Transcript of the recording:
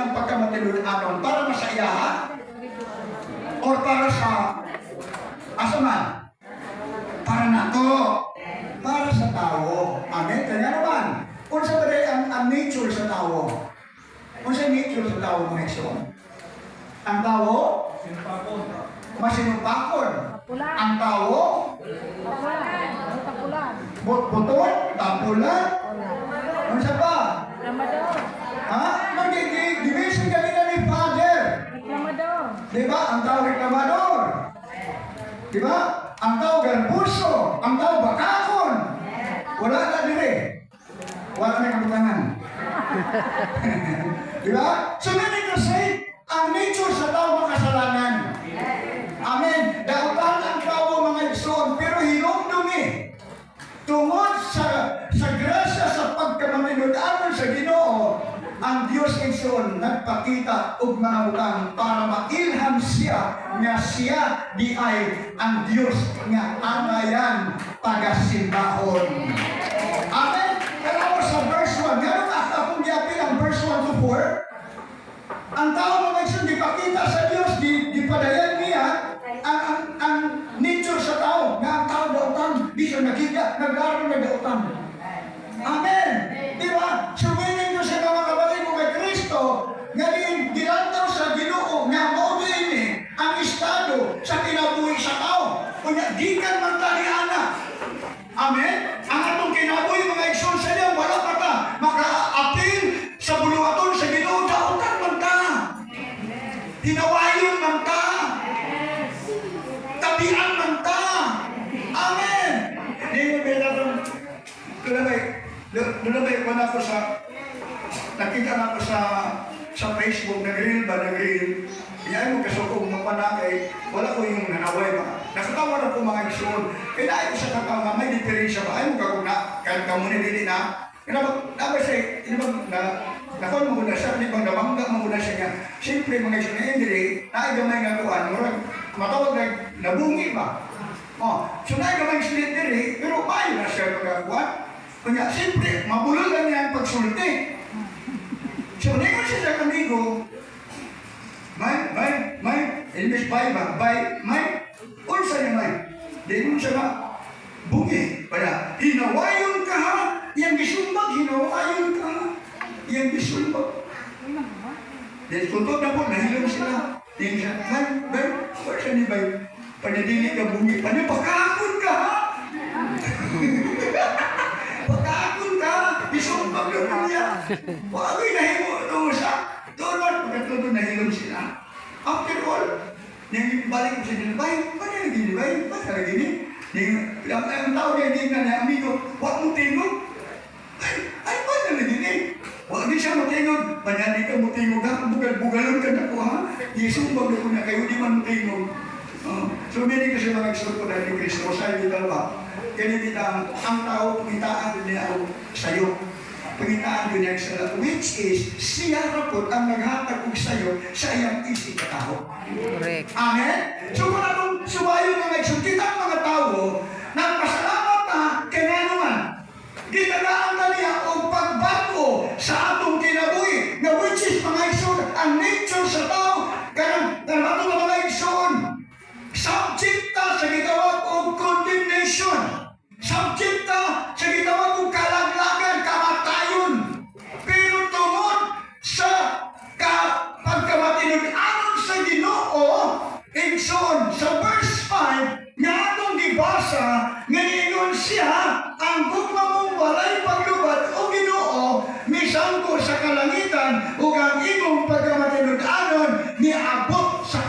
iyang pagkamatinudanon para masaya or para sa asaman? Para nato, para sa tao. Amen. Kanya naman, kung sa bagay ang nature sa tao, kung sa nature sa tao mga iso, ang tao masinupakon. Ang tao butbutol, tapulan. Ano sa pa? Ha? Mag-division kanina ni Father. Diba? Ang tao reklamador. Diba? Ang tao garbuso. Ang tao bakakon. Wala na dire. Wala na kabutangan. Diba? So meaning to say, ang nature sa tao makasalanan. Amen. Dautan ang tao mga igsoon, pero hinumdumi. Tungod sa grasya sa pagkamatinud-anon sa Ginoo, ang Diyos igsoon nagpakita og mga butang para mailham siya nga siya di ay ang Diyos nga angayan tagasimbahon. Amen. Pero sa verse 1, ganun akong giapil ang verse 1 to 4. Ang tao mga igsoon dipakita sa Diyos, dipadayan niya ang nature sa tao, nga ang tao dautan, di siya nakita, nag-aaral na dautan. Amen! Di ba? So meaning ko sa mga kabalik ko kay Kristo, nga dinantaw sa Ginoo, nga maudin ang estado sa kinabuhi sa tao. Kanya, di ka man tali anak. Amen? Ang atong kinabuhi mga igsoon sa niya, wala pa ta maka-apil sa buluhaton sa Ginoo, dautan man ta. Hinawayon man ta. Tabian man ta. Amen. Hindi mo pinatong Nulabay ko na ako nakita na ako sa Facebook, nag-reel. Iyan mo kasukong mapanakay, wala ko yung nanaway ba. Nakatawa na po mga igsoon. Kaya ko sa kakama, may diferensya ba? Ayaw mo kakong na, kahit kamo nilili na. Dapat siya, nakon mo na siya, di bang nabangga mo na siya niya. Siyempre mga igsoon na hindi, naigamay nga kuhan, matawag na nabungi ba? So naigamay siya diri, pero mayo na siya magkakuhan. Kanya, siyempre, mabulol lang niya ang pagsulti. So, hindi ko siya sa kamigo, may, English bay ba? May, unsa niya may? Di mo siya ba? Bungi. Kaya, hinawayon ka ha? Yang gisumbag, hinawayon ka ha? Yang gisumbag. Then, tuntod na po, nahilom sila. Hindi siya, may, unsa niya bay? Panadili ka bungi. Ano, pakakon ka ha? Pagkakon ka, isumbag lang niya. Wagay nahimo ito siya. Doon, pagkatuloy nahilom sila. After all, balik ko sa nila, bay, paano na gini, bay? Paano na gini? Ang tao niya, hindi na amigo, huwag mo tingog. Ay, paano na gini? Huwag din siya mo tingog. Panyali ka mo tingog ha, bugal-bugalon ka na po ha. Isumbag na ko na kayo, di man mo tingog. So, meaning kasi mga igsoon dahil ni Kristo, sa iyo dalawa. Kaya kita ang tao, pangitaan niya ako sa'yo. Pangitaan niya sa which is, siya rapot ang naghatag ko sa'yo sa iyang isip na tao. Correct. Amen? So kung atong sumayo mga igsoon, kita ang mga tao, nagpasalamat na kaya naman. Gitagaan na niya o pagbago sa atong kinabuhi, na which is mga igsoon, ang nature sa tao, kanang atong mga igsoon, subjecta sa gitawag o condemnation. Subjekta sa gitawag kong kalaglagan, kamatayon. Pero tungod sa pagkamatinud-anon sa Ginoo, igsoon, sa verse 5, nga atong gibasa, nga niingon siya, ang gugma mong walay paglubad o Ginoo, misangko sa kalangitan, ug ang imong pagkamatinud-anon, niabot sa